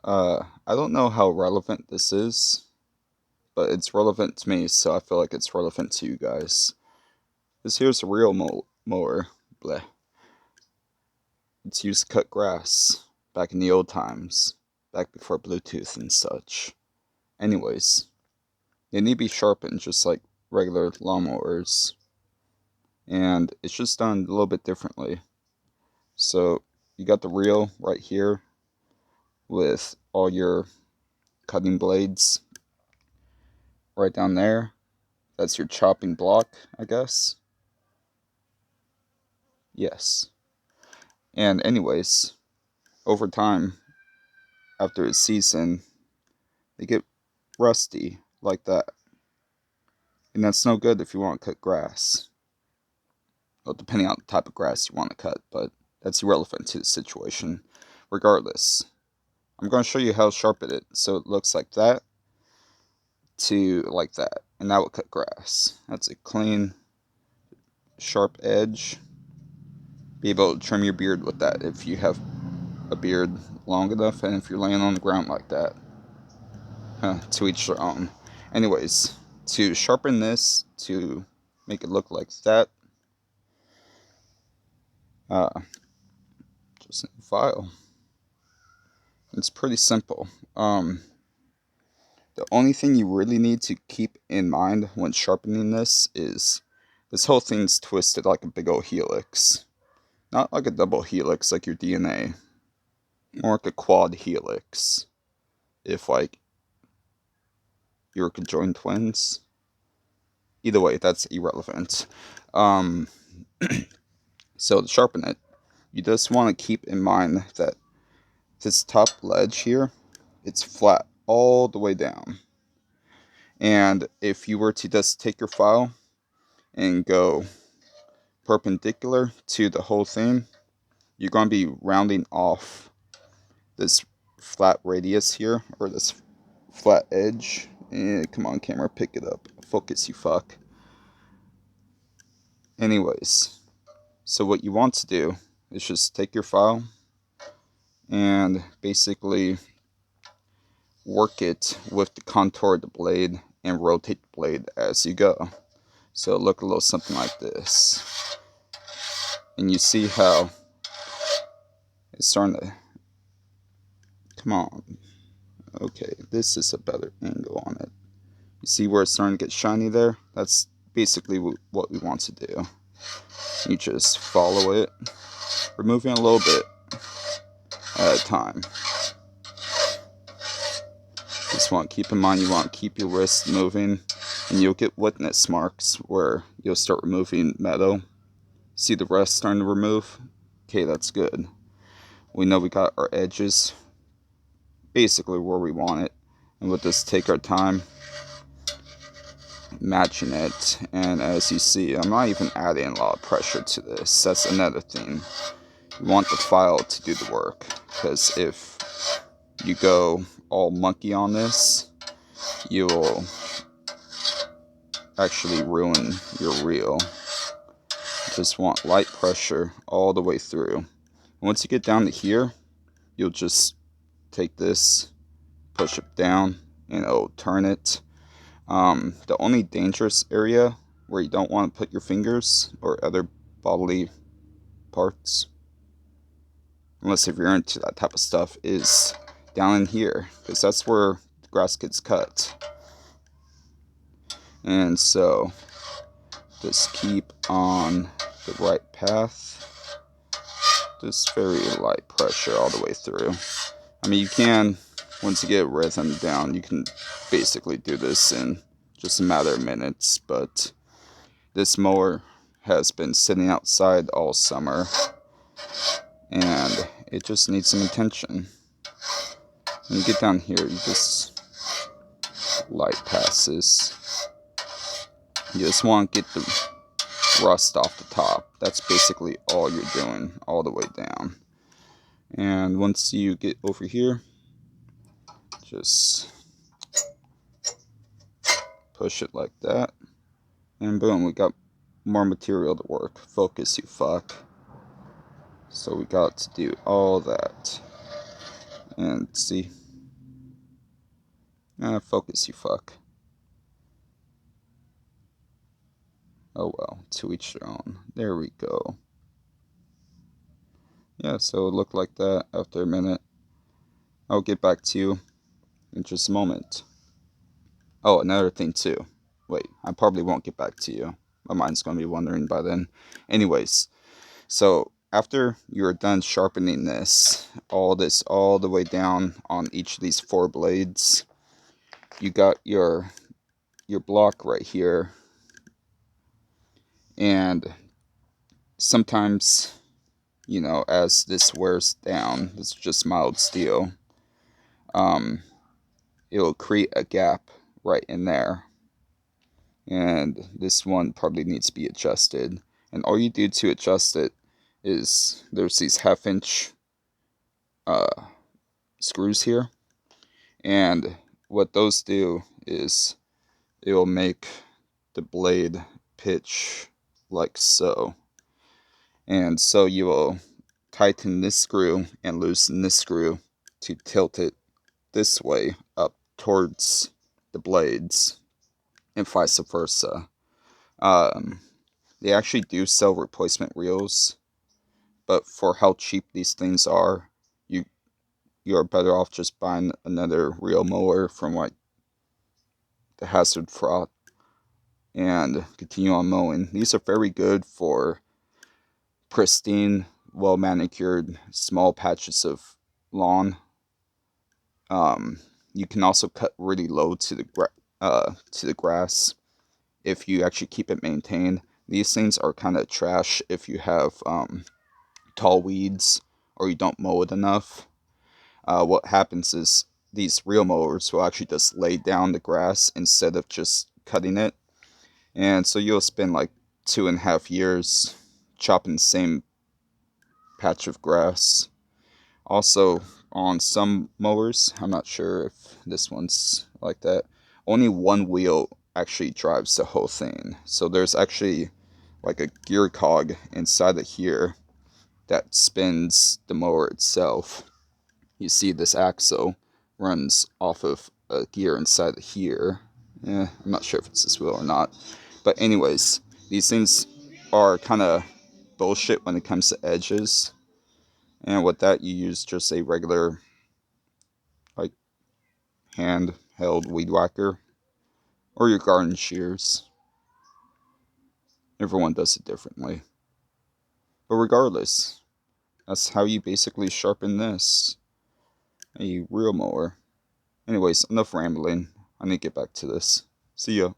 I don't know how relevant this is, but it's relevant to me, so I feel like it's relevant to you guys. This here's a real mower. Bleh. It's used to cut grass back in the old times, back before Bluetooth and such. Anyways, they need to be sharpened just like regular lawnmowers, and it's just done a little bit differently. So you got the reel right here with all your cutting blades right down there. That's your chopping block, I guess. Yes. And anyways, over time, after a season, they get rusty like that. And that's no good if you want to cut grass. Well, depending on the type of grass you want to cut, but that's irrelevant to the situation. Regardless, I'm going to show you how to sharpen it so it looks like that to like that. And that will cut grass. That's a clean, sharp edge. Be able to trim your beard with that if you have a beard long enough and if you're laying on the ground like that. To each their own. Anyways, to sharpen this to make it look like that, uh, just a file. It's pretty simple. The only thing you really need to keep in mind when sharpening this is this whole thing's twisted like a big old helix. Not like a double helix like your DNA, more like a quad helix. If like you were conjoined twins. Either way, that's irrelevant. Um, so to sharpen it, you just want to keep in mind that this top ledge here, it's flat all the way down. And if you were to just take your file and go perpendicular to the whole thing, you're going to be rounding off this flat radius here, or this flat edge. Come on, camera, pick it up. Focus, you fuck. Anyways, so what you want to do is just take your file and basically work it with the contour of the blade and rotate the blade as you go. So it'll look a little something like this. And you see how it's starting to, come on. Okay, this is a better angle on it. You see where it's starting to get shiny there? That's basically what we want to do. You just follow it, removing a little bit at a time. Just want to keep in mind, you want to keep your wrist moving, and you'll get witness marks where you'll start removing metal. See the rest starting to remove? Okay, that's good. We know we got our edges basically where we want it, and we'll just take our time matching it. And as you see, I'm not even adding a lot of pressure to this. That's another thing. You want the file to do the work, because if you go all monkey on this, you will actually ruin your reel. Just want light pressure all the way through. Once you get down to here, you'll just take this, push it down, and it'll turn it. The only dangerous area where you don't want to put your fingers or other bodily parts, unless if you're into that type of stuff, is down in here, because that's where the grass gets cut. And so just keep on the right path. Just very light pressure all the way through. I mean, you can, once you get rhythm down, you can basically do this in just a matter of minutes, but this mower has been sitting outside all summer, and it just needs some attention. When you get down here, you just light passes. You just want to get the rust off the top. That's basically all you're doing, all the way down. And once you get over here, just push it like that, and boom, we got more material to work. Focus, you fuck. So we got to do all that. And see, Focus, you fuck. Oh well, to each their own. There we go. Yeah, so it looked like that after a minute. I'll get back to you in just a moment. Oh, another thing too. Wait, I probably won't get back to you. My mind's going to be wandering by then. Anyways, so after you're done sharpening this all the way down on each of these 4 blades, you got your block right here. And sometimes, you know, as this wears down, this is just mild steel, it'll create a gap right in there. And this one probably needs to be adjusted. And all you do to adjust it is there's these 1/2 inch screws here. And what those do is it will make the blade pitch like so. And so you will tighten this screw and loosen this screw to tilt it this way up towards the blades and vice versa. They actually do sell replacement reels, but for how cheap these things are, you're better off just buying another reel mower from like the Hazard Fraught and continue on mowing. These are very good for pristine, well manicured, small patches of lawn. You can also cut really low to the grass if you actually keep it maintained. These things are kind of trash if you have tall weeds or you don't mow it enough. What happens is these reel mowers will actually just lay down the grass instead of just cutting it. And so you'll spend like 2.5 years chopping the same patch of grass. Also, on some mowers, I'm not sure if this one's like that, only one wheel actually drives the whole thing. So there's actually like a gear cog inside of here that spins the mower itself. You see this axle runs off of a gear inside of here. I'm not sure if it's this wheel or not. But anyways, these things are kind of bullshit when it comes to edges. And with that, you use just a regular, like, hand-held weed whacker. Or your garden shears. Everyone does it differently. But regardless, that's how you basically sharpen this. A reel mower. Anyways, enough rambling. I need to get back to this. See ya.